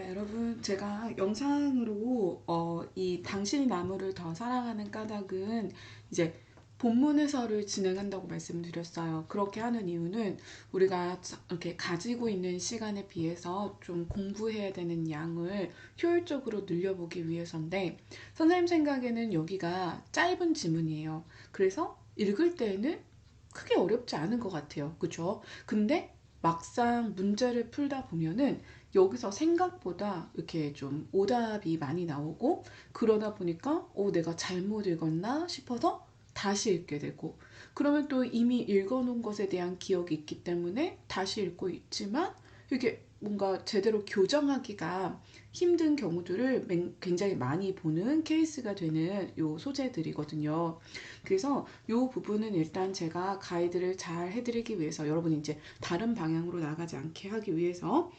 여러분, 제가 영상으로 이 당신이 나무를 더 사랑하는 까닭은 이제 본문 해설을 진행한다고 말씀드렸어요. 그렇게 하는 이유는 우리가 이렇게 가지고 있는 시간에 비해서 좀 공부해야 되는 양을 효율적으로 늘려보기 위해서인데, 선생님 생각에는 여기가 짧은 지문이에요. 그래서 읽을 때에는 크게 어렵지 않은 것 같아요. 그쵸? 근데 막상 문제를 풀다 보면은 여기서 생각보다 이렇게 좀 오답이 많이 나오고, 그러다 보니까 내가 잘못 읽었나 싶어서 다시 읽게 되고, 그러면 또 이미 읽어놓은 것에 대한 기억이 있기 때문에 다시 읽고 있지만 이게 뭔가 제대로 교정하기가 힘든 경우들을 굉장히 많이 보는 케이스가 되는 요 소재들이거든요. 그래서 요 부분은 일단 제가 가이드를 잘 해드리기 위해서, 여러분이 이제 다른 방향으로 나가지 않게 하기 위해서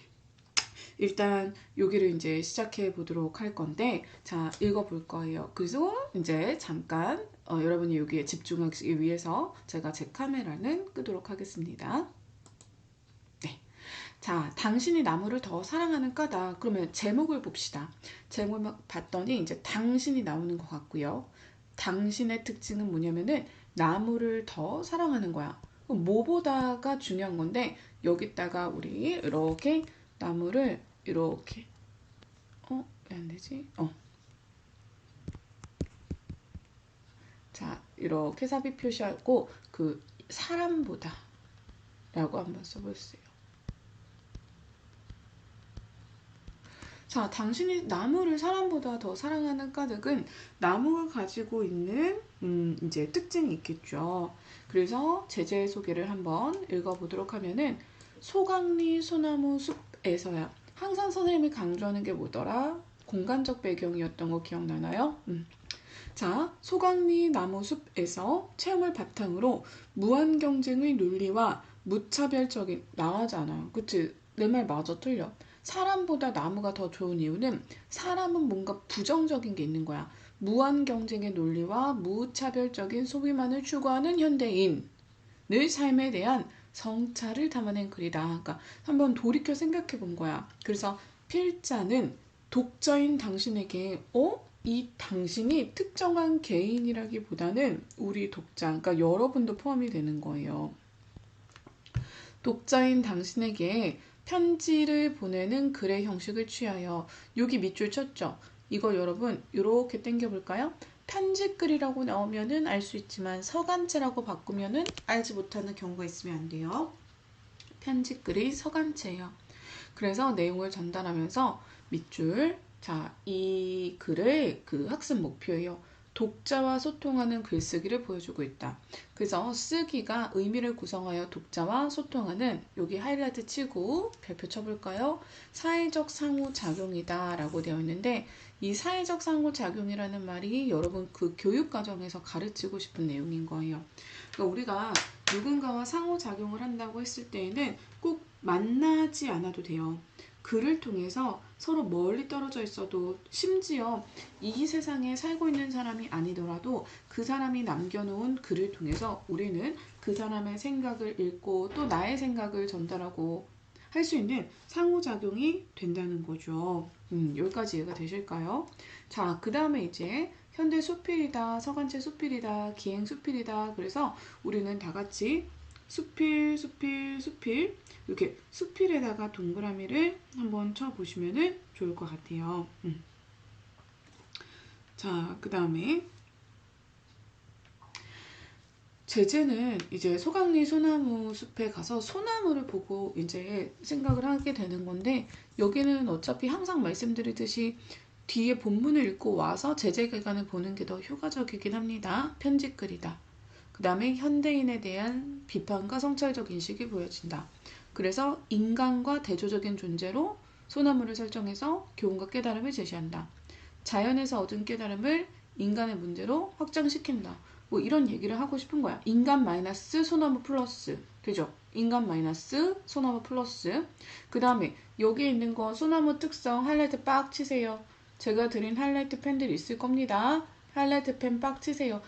일단 여기를 이제 시작해 보도록 할 건데, 자, 읽어 볼 거예요. 그래서 이제 잠깐 여러분이 여기에 집중하기 위해서 제가 제 카메라는 끄도록 하겠습니다. 네. 자, 당신이 나무를 더 사랑하는 까닭. 그러면 제목을 봅시다. 제목을 봤더니 이제 당신이 나오는 것 같고요. 당신의 특징은 뭐냐면은 나무를 더 사랑하는 거야. 뭐보다가 중요한 건데, 여기다가 우리 이렇게 나무를 이렇게 왜 안 되지? 자, 이렇게 삽입 표시하고 그 사람보다 라고 한번 써보세요. 자, 당신이 나무를 사람보다 더 사랑하는 까닭은 나무가 가지고 있는 이제 특징이 있겠죠. 그래서 제재 소개를 한번 읽어보도록 하면은 소강리 소나무 숲에서야. 항상 선생님이 강조하는 게 뭐더라? 공간적 배경이었던 거 기억나나요? 자, 소강리 나무숲에서 체험을 바탕으로 무한 경쟁의 논리와 무차별적인 나하잖아요. 그치? 내 말 맞아 틀려. 사람보다 나무가 더 좋은 이유는 사람은 뭔가 부정적인 게 있는 거야. 무한 경쟁의 논리와 무차별적인 소비만을 추구하는 현대인의 삶에 대한 성찰을 담아낸 글이다. 그러니까 한번 돌이켜 생각해 본 거야. 그래서 필자는 독자인 당신에게 이 당신이 특정한 개인이라기보다는 우리 독자, 그러니까 여러분도 포함이 되는 거예요. 독자인 당신에게 편지를 보내는 글의 형식을 취하여, 여기 밑줄 쳤죠? 이거 여러분 이렇게 당겨볼까요? 편지글이라고 나오면은 알 수 있지만 서간체라고 바꾸면은 알지 못하는 경우가 있으면 안 돼요. 편지글이 서간체예요. 그래서 내용을 전달하면서 밑줄, 자, 이 글의 그 학습 목표예요. 독자와 소통하는 글쓰기를 보여주고 있다. 그래서 쓰기가 의미를 구성하여 독자와 소통하는, 여기 하이라이트 치고 별표 쳐볼까요? 사회적 상호작용이다 라고 되어 있는데, 이 사회적 상호작용이라는 말이 여러분 그 교육과정에서 가르치고 싶은 내용인 거예요. 그러니까 우리가 누군가와 상호작용을 한다고 했을 때에는 꼭 만나지 않아도 돼요. 글을 통해서 서로 멀리 떨어져 있어도, 심지어 이 세상에 살고 있는 사람이 아니더라도 그 사람이 남겨놓은 글을 통해서 우리는 그 사람의 생각을 읽고 또 나의 생각을 전달하고 할 수 있는 상호작용이 된다는 거죠. 여기까지 이해가 되실까요? 자, 그 다음에 이제 현대 수필이다, 서간체 수필이다, 기행 수필이다. 그래서 우리는 다 같이 수필, 수필, 수필, 이렇게 수필에다가 동그라미를 한번 쳐보시면 좋을 것 같아요. 자, 그 다음에 제재는 이제 소강리 소나무 숲에 가서 소나무를 보고 이제 생각을 하게 되는 건데, 여기는 어차피 항상 말씀드리듯이 뒤에 본문을 읽고 와서 제재 기간을 보는 게 더 효과적이긴 합니다. 편집글이다. 그 다음에 현대인에 대한 비판과 성찰적 인식이 보여진다. 그래서 인간과 대조적인 존재로 소나무를 설정해서 교훈과 깨달음을 제시한다. 자연에서 얻은 깨달음을 인간의 문제로 확장시킨다. 뭐 이런 얘기를 하고 싶은 거야. 인간 마이너스 소나무 플러스. 되죠? 인간 마이너스 소나무 플러스. 그 다음에 여기 있는 거 소나무 특성 하이라이트 빡 치세요. 제가 드린 하이라이트 펜들이 있을 겁니다. 하이라이트 펜 빡 치세요.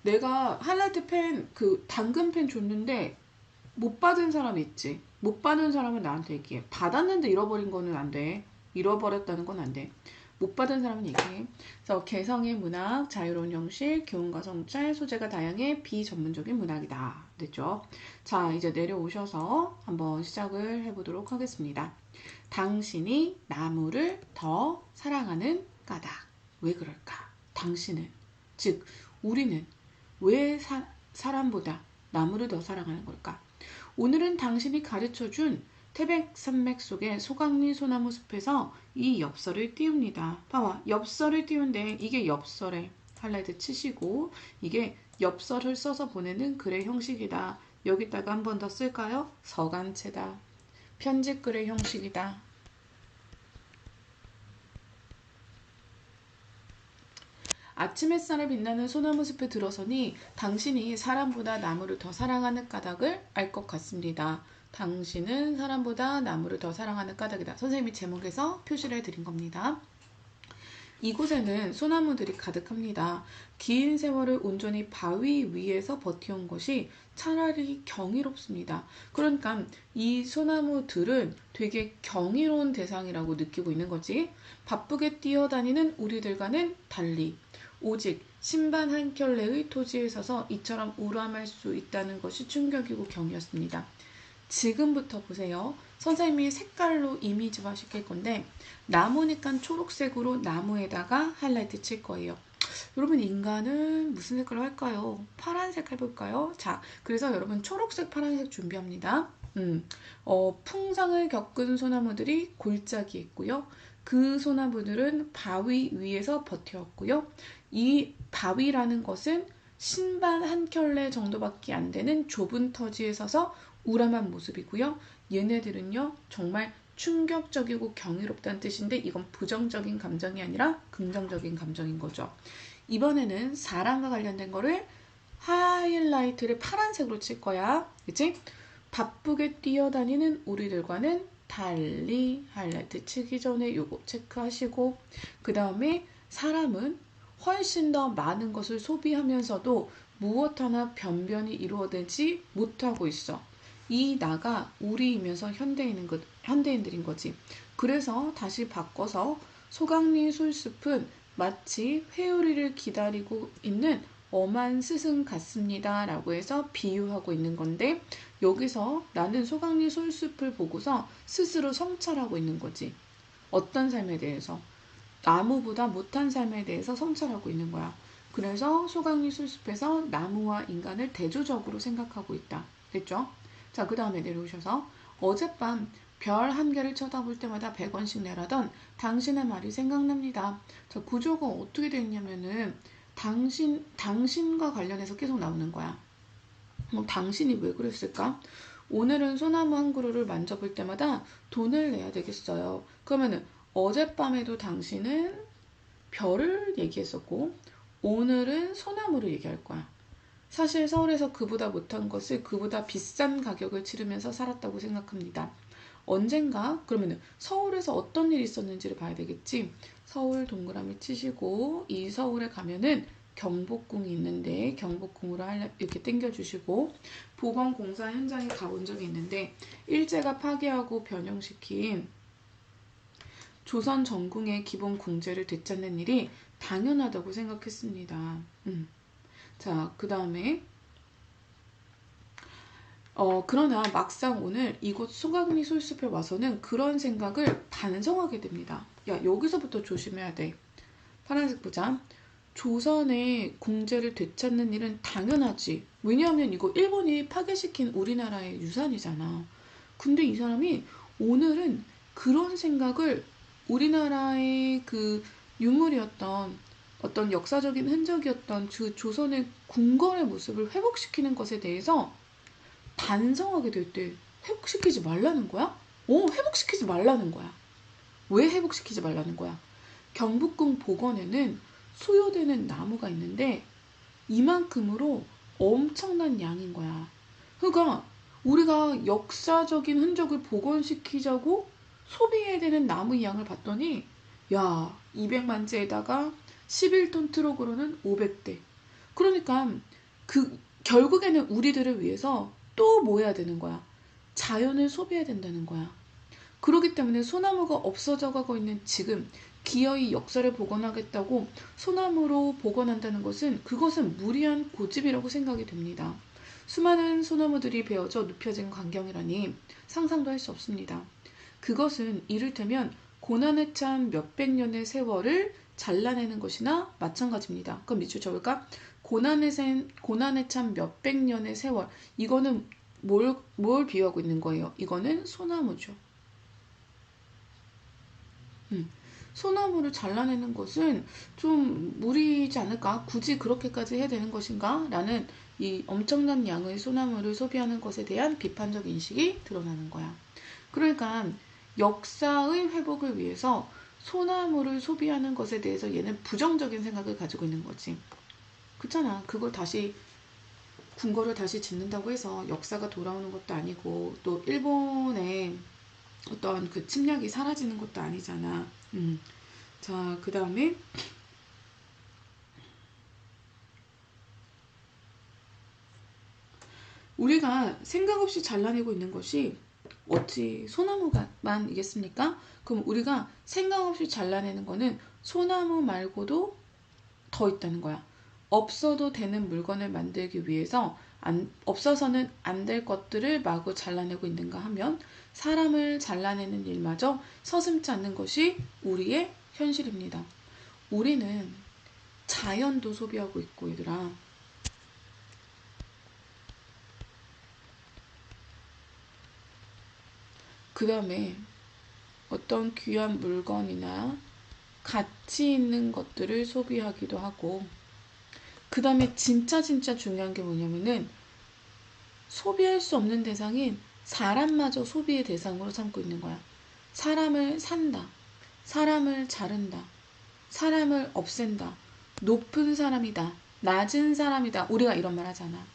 내가 하이라이트 펜 당근 펜 줬는데 못 받은 사람 있지? 못 받은 사람은 나한테 얘기해. 받았는데 잃어버린 거는 안 돼. 잃어버렸다는 건 안 돼. 못 받은 사람은 얘기해. 그래서 개성의 문학, 자유로운 형식, 교훈과 성찰, 소재가 다양해 비전문적인 문학이다. 됐죠? 자, 이제 내려오셔서 한번 시작을 해보도록 하겠습니다. 당신이 나무를 더 사랑하는 까닭. 왜 그럴까? 당신은, 즉 우리는 왜 사람보다 나무를 더 사랑하는 걸까? 오늘은 당신이 가르쳐준 태백산맥 속의 소강리 소나무 숲에서 이 엽서를 띄웁니다. 봐봐, 엽서를 띄운데 이게 엽서래. 하이라이트 치시고 이게 엽서를 써서 보내는 글의 형식이다. 여기다가 한 번 더 쓸까요? 서간체다. 편집글의 형식이다. 아침 햇살에 빛나는 소나무 숲에 들어서니 당신이 사람보다 나무를 더 사랑하는 까닭을 알 것 같습니다. 당신은 사람보다 나무를 더 사랑하는 까닭이다. 선생님이 제목에서 표시를 해드린 겁니다. 이곳에는 소나무들이 가득합니다. 긴 세월을 온전히 바위 위에서 버텨온 것이 차라리 경이롭습니다. 그러니까 이 소나무들은 되게 경이로운 대상이라고 느끼고 있는 거지. 바쁘게 뛰어다니는 우리들과는 달리 오직 신반 한 켤레의 토지에 서서 이처럼 우람할 수 있다는 것이 충격이고 경이었습니다. 지금부터 보세요. 선생님이 색깔로 이미지화 시킬 건데 나무니까 초록색으로 나무에다가 하이라이트 칠 거예요. 여러분 인간은 무슨 색깔로 할까요? 파란색 해볼까요? 자, 그래서 여러분 초록색, 파란색 준비합니다. 풍상을 겪은 소나무들이 골짜기에 있고요. 그 소나무들은 바위 위에서 버텨왔고요. 이 바위라는 것은 신반 한 켤레 정도밖에 안 되는 좁은 터지에 서서 우람한 모습이고요. 얘네들은요 정말 충격적이고 경이롭다는 뜻인데 이건 부정적인 감정이 아니라 긍정적인 감정인 거죠. 이번에는 사람과 관련된 거를 하이라이트를 파란색으로 칠 거야. 그치? 바쁘게 뛰어다니는 우리들과는 달리 하이라이트 치기 전에 요거 체크하시고 그 다음에 사람은 훨씬 더 많은 것을 소비하면서도 무엇 하나 변변히 이루어내지 못하고 있어. 이 나가 우리이면서 현대인들인 거지. 그래서 다시 바꿔서 소강리 솔숲은 마치 회오리를 기다리고 있는 엄한 스승 같습니다. 라고 해서 비유하고 있는 건데 여기서 나는 소강리 솔숲을 보고서 스스로 성찰하고 있는 거지. 어떤 삶에 대해서? 나무보다 못한 삶에 대해서 성찰하고 있는 거야. 그래서 소강리 솔숲에서 나무와 인간을 대조적으로 생각하고 있다. 됐죠? 자, 그 다음에 내려오셔서 어젯밤 별 한 개를 쳐다볼 때마다 100원씩 내라던 당신의 말이 생각납니다. 자, 구조가 어떻게 되어 있냐면은 당신과 관련해서 계속 나오는 거야. 당신이 왜 그랬을까? 오늘은 소나무 한 그루를 만져볼 때마다 돈을 내야 되겠어요. 그러면은 어젯밤에도 당신은 별을 얘기했었고 오늘은 소나무를 얘기할 거야. 사실 서울에서 그보다 못한 것을 그보다 비싼 가격을 치르면서 살았다고 생각합니다. 언젠가 그러면 서울에서 어떤 일이 있었는지를 봐야 되겠지. 서울 동그라미 치시고 이 서울에 가면은 경복궁이 있는데 경복궁으로 이렇게 당겨주시고 보건공사 현장에 가본 적이 있는데 일제가 파괴하고 변형시킨 조선 전궁의 기본 궁제를 되찾는 일이 당연하다고 생각했습니다. 자, 그 다음에 그러나 막상 오늘 이곳 소강리 솔숲에 와서는 그런 생각을 반성하게 됩니다. 야, 여기서부터 조심해야 돼. 파란색 보자. 조선의 궁제를 되찾는 일은 당연하지. 왜냐하면 이거 일본이 파괴시킨 우리나라의 유산이잖아. 근데 이 사람이 오늘은 그런 생각을 우리나라의 그 유물이었던 어떤 역사적인 흔적이었던 그 조선의 궁궐의 모습을 회복시키는 것에 대해서 반성하게 될 때 회복시키지 말라는 거야? 회복시키지 말라는 거야. 왜 회복시키지 말라는 거야? 경복궁 복원에는 소요되는 나무가 있는데 이만큼으로 엄청난 양인 거야. 그러니까 우리가 역사적인 흔적을 복원시키자고 소비해야 되는 나무 양을 봤더니 야, 200만째에다가 11톤 트럭으로는 500대. 그러니까 결국에는 우리들을 위해서 또 뭐 해야 되는 거야? 자연을 소비해야 된다는 거야. 그렇기 때문에 소나무가 없어져 가고 있는 지금 기어이 역사를 복원하겠다고 소나무로 복원한다는 것은 그것은 무리한 고집이라고 생각이 됩니다. 수많은 소나무들이 베어져 눕혀진 광경이라니 상상도 할 수 없습니다. 그것은 이를테면 고난에 찬 몇백 년의 세월을 잘라내는 것이나 마찬가지입니다. 그럼 밑줄 쳐볼까? 고난에 찬 몇백 년의 세월. 이거는 뭘 비유하고 있는 거예요? 이거는 소나무죠. 소나무를 잘라내는 것은 좀 무리지 않을까? 굳이 그렇게까지 해야 되는 것인가? 라는 이 엄청난 양의 소나무를 소비하는 것에 대한 비판적 인식이 드러나는 거야. 그러니까 역사의 회복을 위해서 소나무를 소비하는 것에 대해서 얘는 부정적인 생각을 가지고 있는 거지. 그렇잖아. 그걸 다시 궁궐을 다시 짓는다고 해서 역사가 돌아오는 것도 아니고 또 일본의 어떤 그 침략이 사라지는 것도 아니잖아. 자, 그 다음에 우리가 생각 없이 잘라내고 있는 것이 어찌 소나무만이겠습니까? 그럼 우리가 생각 없이 잘라내는 거는 소나무 말고도 더 있다는 거야. 없어도 되는 물건을 만들기 위해서 없어서는 안 될 것들을 마구 잘라내고 있는가 하면 사람을 잘라내는 일마저 서슴지 않는 것이 우리의 현실입니다. 우리는 자연도 소비하고 있고, 얘들아. 그 다음에 어떤 귀한 물건이나 가치 있는 것들을 소비하기도 하고, 그 다음에 진짜 중요한 게 뭐냐면은 소비할 수 없는 대상인 사람마저 소비의 대상으로 삼고 있는 거야. 사람을 산다, 사람을 자른다, 사람을 없앤다, 높은 사람이다, 낮은 사람이다. 우리가 이런 말 하잖아.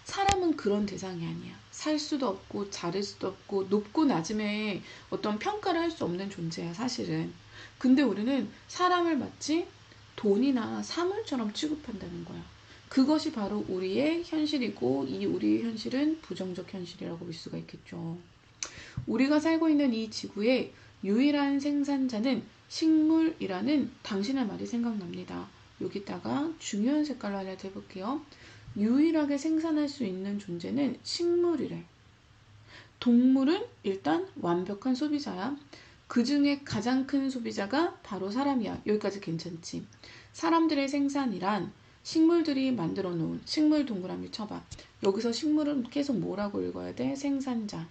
사람은 그런 대상이 아니야. 살 수도 없고 자를 수도 없고 높고 낮음에 어떤 평가를 할 수 없는 존재야, 사실은. 근데 우리는 사람을 마치 돈이나 사물처럼 취급한다는 거야. 그것이 바로 우리의 현실이고, 이 우리의 현실은 부정적 현실이라고 볼 수가 있겠죠. 우리가 살고 있는 이 지구의 유일한 생산자는 식물이라는 당신의 말이 생각납니다. 여기다가 중요한 색깔로 하나 해볼게요. 유일하게 생산할 수 있는 존재는 식물이래. 동물은 일단 완벽한 소비자야. 그 중에 가장 큰 소비자가 바로 사람이야. 여기까지 괜찮지? 사람들의 생산이란 식물들이 만들어 놓은, 식물 동그라미 쳐봐. 여기서 식물은 계속 뭐라고 읽어야 돼? 생산자.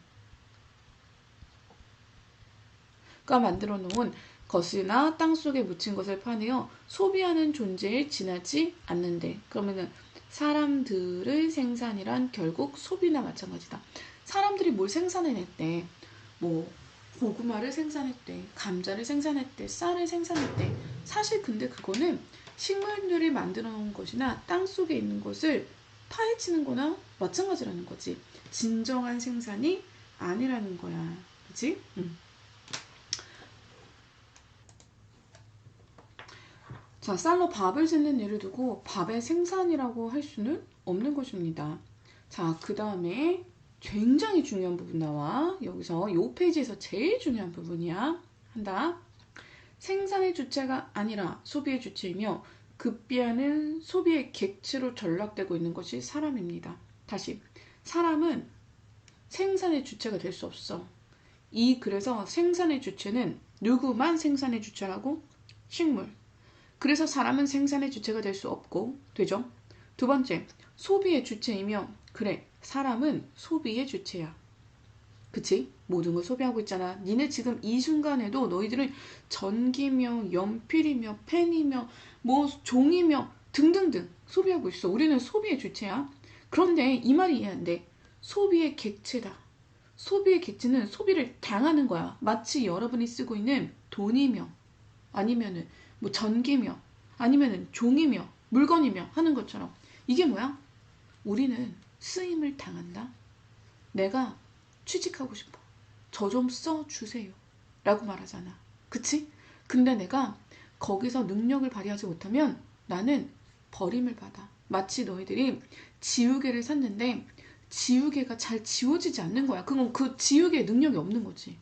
가 만들어 놓은 것이나 땅속에 묻힌 것을 파내어 소비하는 존재에 지나지 않는데, 그러면은 사람들의 생산이란 결국 소비나 마찬가지다. 사람들이 뭘 생산해냈대? 뭐 고구마를 생산했대, 감자를 생산했대, 쌀을 생산했대. 사실 근데 그거는 식물들이 만들어 놓은 것이나 땅속에 있는 것을 파헤치는 거나 마찬가지라는 거지. 진정한 생산이 아니라는 거야. 그치? 자, 쌀로 밥을 짓는 예를 두고 밥의 생산이라고 할 수는 없는 것입니다. 자, 그 다음에 굉장히 중요한 부분 나와. 여기서 이 페이지에서 제일 중요한 부분이야. 한다. 생산의 주체가 아니라 소비의 주체이며 급비하는 소비의 객체로 전락되고 있는 것이 사람입니다. 다시, 사람은 생산의 주체가 될 수 없어. 그래서 생산의 주체는 누구만 생산의 주체라고? 식물. 그래서 사람은 생산의 주체가 될 수 없고, 되죠? 두 번째, 소비의 주체이며, 그래, 사람은 소비의 주체야. 그치? 모든 걸 소비하고 있잖아. 니네 지금 이 순간에도 너희들은 전기며 연필이며 펜이며 뭐 종이며 등등등 소비하고 있어. 우리는 소비의 주체야. 그런데 이 말이 이해 안 돼. 소비의 객체다. 소비의 객체는 소비를 당하는 거야. 마치 여러분이 쓰고 있는 돈이며 아니면은 뭐 전기며 아니면은 종이며 물건이며 하는 것처럼. 이게 뭐야? 우리는 쓰임을 당한다. 내가 취직하고 싶어. 저 좀 써주세요. 라고 말하잖아. 그치? 근데 내가 거기서 능력을 발휘하지 못하면 나는 버림을 받아. 마치 너희들이 지우개를 샀는데 지우개가 잘 지워지지 않는 거야. 그건 그 지우개 능력이 없는 거지.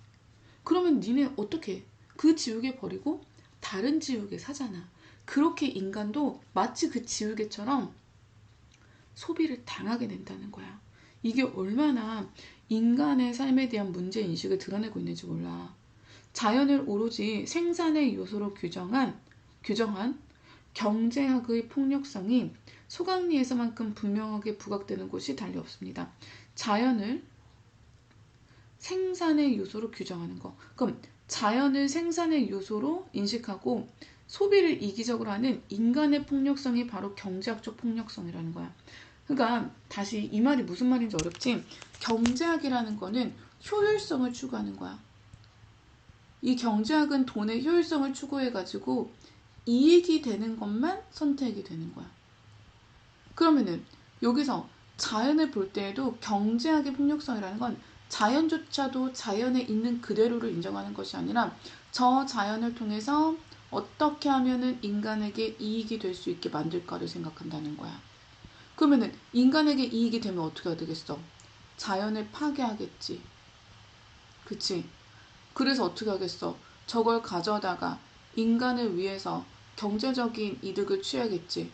그러면 니네 어떻게 해? 그 지우개 버리고 다른 지우개 사잖아. 그렇게 인간도 마치 그 지우개처럼 소비를 당하게 된다는 거야. 이게 얼마나 인간의 삶에 대한 문제인식을 드러내고 있는지 몰라. 자연을 오로지 생산의 요소로 규정한 경제학의 폭력성이 소강리에서만큼 분명하게 부각되는 곳이 달리 없습니다. 자연을 생산의 요소로 규정하는 거. 그럼 자연을 생산의 요소로 인식하고 소비를 이기적으로 하는 인간의 폭력성이 바로 경제학적 폭력성이라는 거야. 그러니까 다시 이 말이 무슨 말인지 어렵지? 경제학이라는 거는 효율성을 추구하는 거야. 이 경제학은 돈의 효율성을 추구해가지고 이익이 되는 것만 선택이 되는 거야. 그러면은 여기서 자연을 볼 때에도 경제학의 폭력성이라는 건 자연조차도 자연에 있는 그대로를 인정하는 것이 아니라 저 자연을 통해서 어떻게 하면은 인간에게 이익이 될 수 있게 만들까를 생각한다는 거야. 그러면은 인간에게 이익이 되면 어떻게 되겠어? 자연을 파괴하겠지. 그치? 그래서 어떻게 하겠어? 저걸 가져다가 인간을 위해서 경제적인 이득을 취하겠지.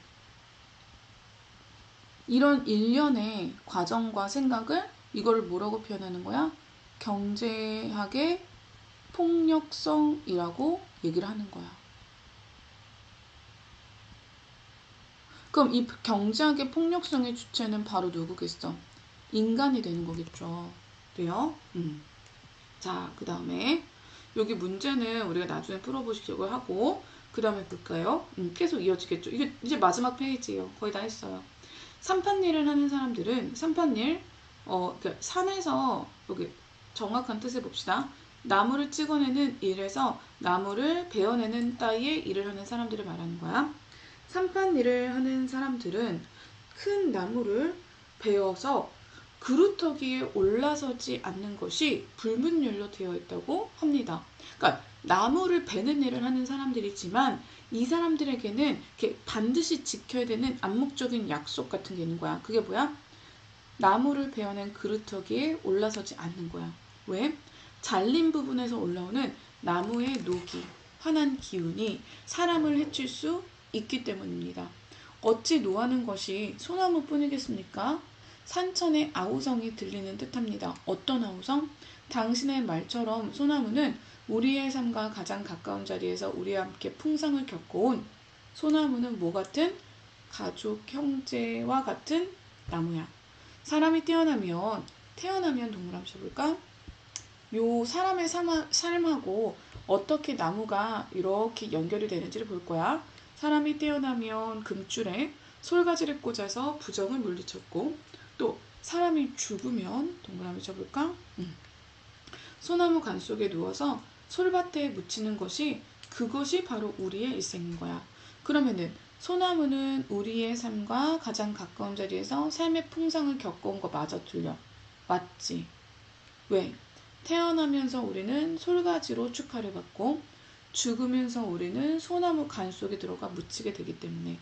이런 일련의 과정과 생각을 이거를 뭐라고 표현하는 거야? 경제학의 폭력성이라고 얘기를 하는 거야. 그럼 이 경제학의 폭력성의 주체는 바로 누구겠어? 인간이 되는 거겠죠. 그래요? 자, 그 다음에 여기 문제는 우리가 나중에 풀어보시려고 하고 그 다음에 볼까요? 계속 이어지겠죠. 이게 이제 마지막 페이지예요. 거의 다 했어요. 산판일을 하는 사람들은 산판일, 그러니까 산에서 여기 정확한 뜻을 봅시다. 나무를 찍어내는 일에서 나무를 베어내는 따위의 일을 하는 사람들을 말하는 거야. 산판일을 하는 사람들은 큰 나무를 베어서 그루터기에 올라서지 않는 것이 불문율로 되어 있다고 합니다. 그러니까 나무를 베는 일을 하는 사람들이지만 이 사람들에게는 이렇게 반드시 지켜야 되는 암묵적인 약속 같은 게 있는 거야. 그게 뭐야? 나무를 베어낸 그루터기에 올라서지 않는 거야. 왜? 잘린 부분에서 올라오는 나무의 녹이, 환한 기운이 사람을 해칠 수 있기 때문입니다. 어찌 노하는 것이 소나무뿐이겠습니까? 산천의 아우성이 들리는 듯합니다. 어떤 아우성? 당신의 말처럼 소나무는 우리의 삶과 가장 가까운 자리에서 우리와 함께 풍상을 겪어온 소나무는 뭐 같은? 가족, 형제와 같은 나무야. 사람이 태어나면 동물 한번 쳐볼까? 요 사람의 삶하고 어떻게 나무가 이렇게 연결이 되는지를 볼 거야. 사람이 태어나면 금줄에 솔가지를 꽂아서 부정을 물리쳤고 또 사람이 죽으면 동그라미 쳐볼까? 소나무 간 속에 누워서 솔밭에 묻히는 것이 그것이 바로 우리의 일생인 거야. 그러면은 소나무는 우리의 삶과 가장 가까운 자리에서 삶의 풍상을 겪어온 거 맞아 틀려? 맞지? 왜? 태어나면서 우리는 솔가지로 축하를 받고 죽으면서 우리는 소나무 간 속에 들어가 묻히게 되기 때문에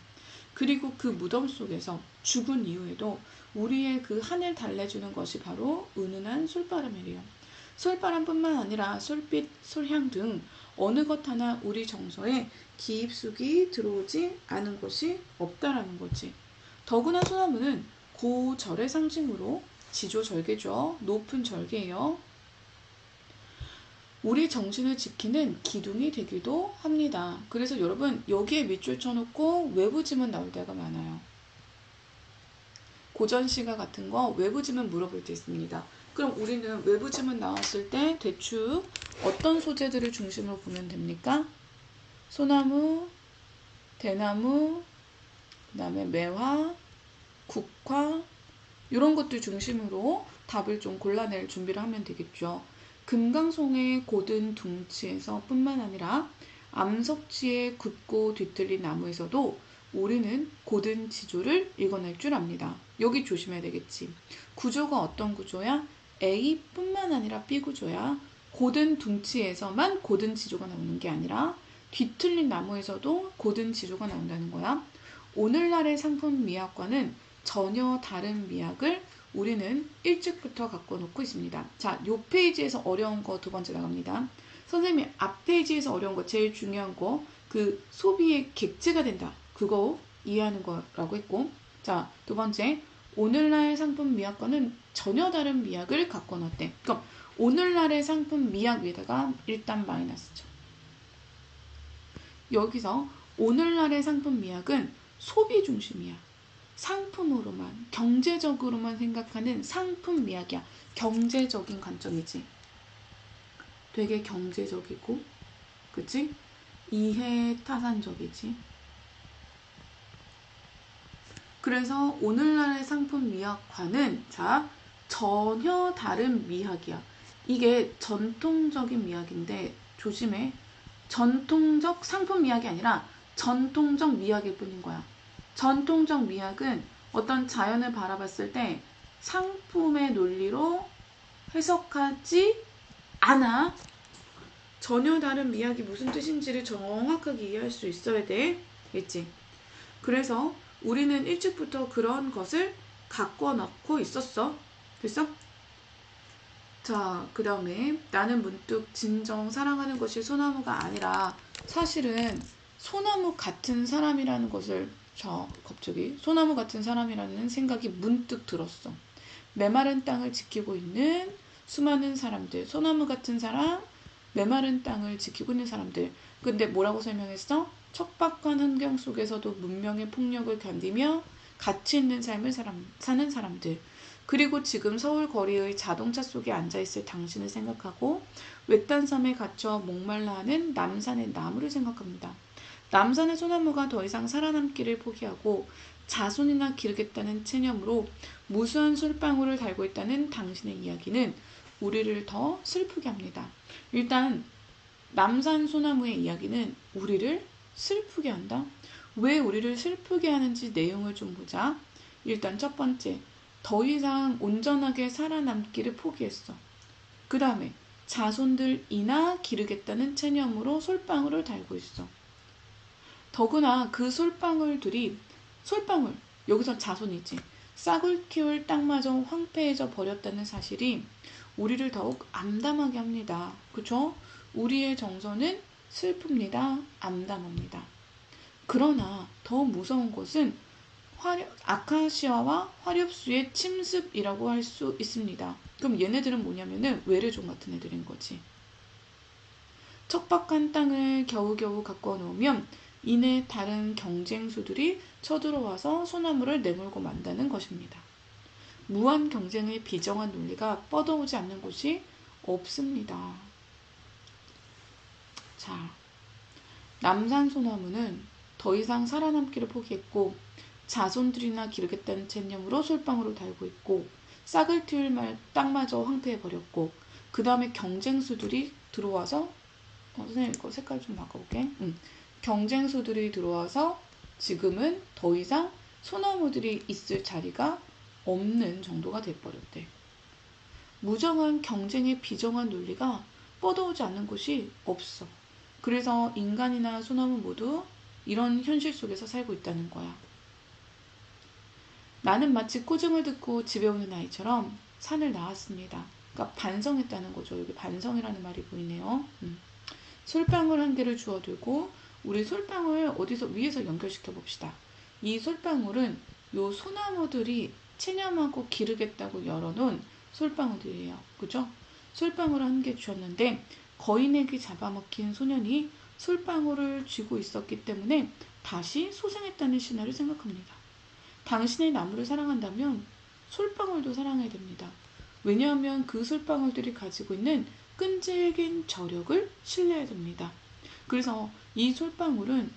그리고 그 무덤 속에서 죽은 이후에도 우리의 그 한을 달래주는 것이 바로 은은한 솔바람이래요. 솔바람뿐만 아니라 솔빛, 솔향 등 어느 것 하나 우리 정서에 기입속이 들어오지 않은 것이 없다라는 거지. 더구나 소나무는 고절의 상징으로 지조절개죠. 높은 절개예요. 우리 정신을 지키는 기둥이 되기도 합니다. 그래서 여러분 여기에 밑줄 쳐놓고 외부 지문 나올 때가 많아요. 고전시가 같은 거 외부 지문 물어볼 때 있습니다. 그럼 우리는 외부 지문 나왔을 때 대충 어떤 소재들을 중심으로 보면 됩니까? 소나무, 대나무, 그 다음에 매화, 국화 이런 것들 중심으로 답을 좀 골라낼 준비를 하면 되겠죠. 금강송의 고든 둥치에서 뿐만 아니라 암석지의 굳고 뒤틀린 나무에서도 우리는 고든 지조를 읽어낼 줄 압니다. 여기 조심해야 되겠지. 구조가 어떤 구조야? A뿐만 아니라 B 구조야. 고든 둥치에서만 고든 지조가 나오는 게 아니라 뒤틀린 나무에서도 고든 지조가 나온다는 거야. 오늘날의 상품 미학과는 전혀 다른 미학을 우리는 일찍부터 갖고 놓고 있습니다. 자, 요 페이지에서 어려운 거 두 번째 나갑니다. 선생님이 앞 페이지에서 어려운 거 제일 중요한 거 그 소비의 객체가 된다. 그거 이해하는 거라고 했고, 자, 두 번째 오늘날 상품 미학과는 전혀 다른 미학을 갖고 놨대. 그럼 오늘날의 상품 미학 위에다가 일단 마이너스죠. 여기서 오늘날의 상품 미학은 소비 중심이야. 상품으로만, 경제적으로만 생각하는 상품 미학이야. 경제적인 관점이지. 되게 경제적이고, 그치? 이해타산적이지. 그래서 오늘날의 상품 미학과는 자, 전혀 다른 미학이야. 이게 전통적인 미학인데 조심해. 전통적 상품 미학이 아니라 전통적 미학일 뿐인 거야. 전통적 미학은 어떤 자연을 바라봤을 때 상품의 논리로 해석하지 않아. 전혀 다른 미학이 무슨 뜻인지를 정확하게 이해할 수 있어야 돼. 있지? 그래서 우리는 일찍부터 그런 것을 갖고 놓고 있었어. 됐어? 자, 그 다음에 나는 문득 진정 사랑하는 것이 소나무가 아니라 사실은 소나무 같은 사람이라는 것을 갑자기 소나무 같은 사람이라는 생각이 문득 들었어. 메마른 땅을 지키고 있는 수많은 사람들, 소나무 같은 사람, 메마른 땅을 지키고 있는 사람들. 근데 뭐라고 설명했어? 척박한 환경 속에서도 문명의 폭력을 견디며 가치 있는 삶을 사는 사람들. 그리고 지금 서울 거리의 자동차 속에 앉아있을 당신을 생각하고 외딴 섬에 갇혀 목말라 하는 남산의 나무를 생각합니다. 남산의 소나무가 더 이상 살아남기를 포기하고 자손이나 기르겠다는 체념으로 무수한 솔방울을 달고 있다는 당신의 이야기는 우리를 더 슬프게 합니다. 일단 남산 소나무의 이야기는 우리를 슬프게 한다. 왜 우리를 슬프게 하는지 내용을 좀 보자. 일단 첫 번째, 더 이상 온전하게 살아남기를 포기했어. 그 다음에 자손들이나 기르겠다는 체념으로 솔방울을 달고 있어. 더구나 그 솔방울들이 솔방울, 여기서 자손이지. 싹을 키울 땅마저 황폐해져 버렸다는 사실이 우리를 더욱 암담하게 합니다. 그쵸? 우리의 정서는 슬픕니다. 암담합니다. 그러나 더 무서운 것은 아카시아와 화렵수의 침습이라고 할 수 있습니다. 그럼 얘네들은 뭐냐면은 외래종 같은 애들인 거지. 척박한 땅을 겨우겨우 가꿔 놓으면 이내 다른 경쟁수들이 쳐들어와서 소나무를 내몰고 만다는 것입니다. 무한 경쟁의 비정한 논리가 뻗어오지 않는 곳이 없습니다. 자, 남산 소나무는 더 이상 살아남기를 포기했고 자손들이나 기르겠다는 체념으로 솔방울을 달고 있고 싹을 틔울 땅마저 황폐해버렸고 그 다음에 경쟁수들이 들어와서 선생님 이거 색깔 좀 바꿔볼게. 경쟁수들이 들어와서 지금은 더 이상 소나무들이 있을 자리가 없는 정도가 돼버렸대. 무정한 경쟁의 비정한 논리가 뻗어오지 않는 곳이 없어. 그래서 인간이나 소나무 모두 이런 현실 속에서 살고 있다는 거야. 나는 마치 꾸중을 듣고 집에 오는 아이처럼 산을 나왔습니다. 그러니까 반성했다는 거죠. 여기 반성이라는 말이 보이네요. 솔방울 한 개를 주워들고 우리 솔방울 어디서 위에서 연결시켜 봅시다. 이 솔방울은 요 소나무들이 체념하고 기르겠다고 열어놓은 솔방울들이에요. 그죠? 솔방울을 한 개 주었는데 거인에게 잡아먹힌 소년이 솔방울을 쥐고 있었기 때문에 다시 소생했다는 신화를 생각합니다. 당신의 나무를 사랑한다면 솔방울도 사랑해야 됩니다. 왜냐하면 그 솔방울들이 가지고 있는 끈질긴 저력을 신뢰해야 됩니다. 그래서 이 솔방울은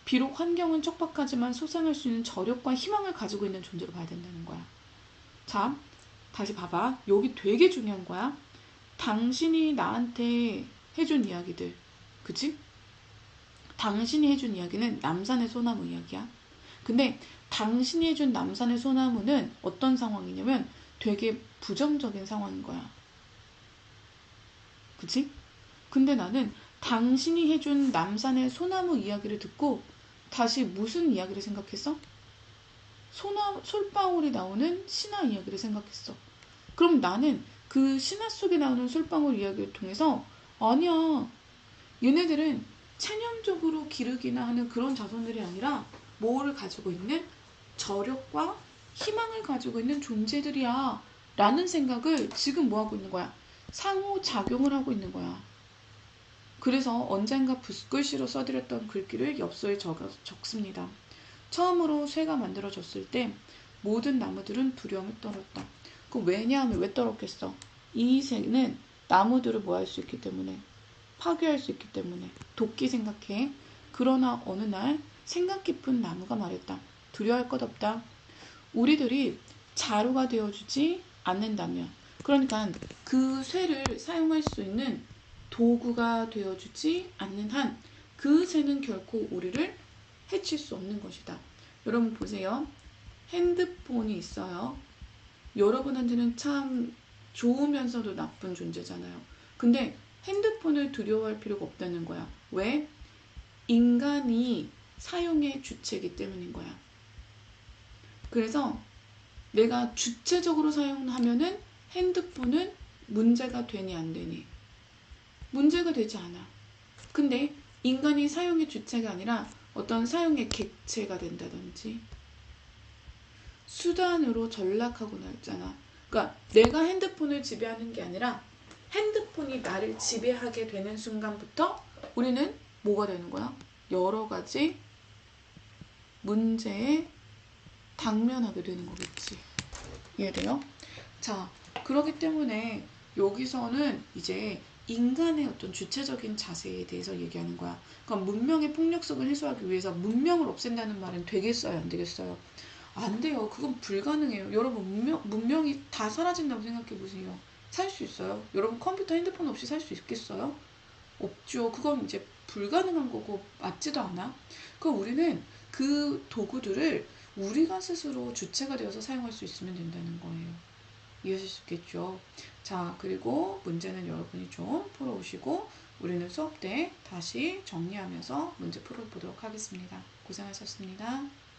비록 환경은 척박하지만 소생할 수 있는 저력과 희망을 가지고 있는 존재로 봐야 된다는 거야. 자, 다시 봐봐. 여기 되게 중요한 거야. 당신이 나한테 해준 이야기들, 그치? 당신이 해준 이야기는 남산의 소나무 이야기야. 근데 당신이 해준 남산의 소나무는 어떤 상황이냐면 되게 부정적인 상황인 거야. 그치? 근데 나는 당신이 해준 남산의 소나무 이야기를 듣고 다시 무슨 이야기를 생각했어? 솔방울이 나오는 신화 이야기를 생각했어. 그럼 나는 그 신화 속에 나오는 솔방울 이야기를 통해서 아니야, 얘네들은 체념적으로 기르기나 하는 그런 자손들이 아니라 뭐를 가지고 있는 저력과 희망을 가지고 있는 존재들이야 라는 생각을 지금 뭐 하고 있는 거야? 상호작용을 하고 있는 거야. 그래서 언젠가 붓글씨로 써드렸던 글귀를 엽서에 적습니다. 처음으로 쇠가 만들어졌을 때 모든 나무들은 두려움을 떨었다. 그 왜냐하면 왜 떨었겠어? 이 새는 나무들을 뭐 할 수 있기 때문에, 파괴할 수 있기 때문에. 도끼 생각해. 그러나 어느 날 생각 깊은 나무가 말했다. 두려워할 것 없다. 우리들이 자루가 되어주지 않는다면, 그러니까 그 쇠를 사용할 수 있는 도구가 되어주지 않는 한 그 쇠는 결코 우리를 해칠 수 없는 것이다. 여러분 보세요. 핸드폰이 있어요. 여러분한테는 참 좋으면서도 나쁜 존재잖아요. 근데 핸드폰을 두려워할 필요가 없다는 거야. 왜? 인간이 사용의 주체이기 때문인 거야. 그래서 내가 주체적으로 사용하면은 핸드폰은 문제가 되니 안 되니? 문제가 되지 않아. 근데 인간이 사용의 주체가 아니라 어떤 사용의 객체가 된다든지 수단으로 전락하거나 했잖아. 그러니까 내가 핸드폰을 지배하는 게 아니라 핸드폰이 나를 지배하게 되는 순간부터 우리는 뭐가 되는 거야? 여러 가지 문제에 당면하게 되는 거겠지. 이해돼요? 자, 그렇기 때문에 여기서는 이제 인간의 어떤 주체적인 자세에 대해서 얘기하는 거야. 그러니까 문명의 폭력성을 해소하기 위해서 문명을 없앤다는 말은 되겠어요? 안 되겠어요? 안 돼요. 그건 불가능해요. 여러분, 문명이 다 사라진다고 생각해 보세요. 살 수 있어요? 여러분, 컴퓨터, 핸드폰 없이 살 수 있겠어요? 없죠. 그건 이제 불가능한 거고 맞지도 않아. 그럼 우리는 그 도구들을 우리가 스스로 주체가 되어서 사용할 수 있으면 된다는 거예요. 이해하실 수 있겠죠? 자, 그리고 문제는 여러분이 좀 풀어오시고 우리는 수업 때 다시 정리하면서 문제 풀어보도록 하겠습니다. 고생하셨습니다.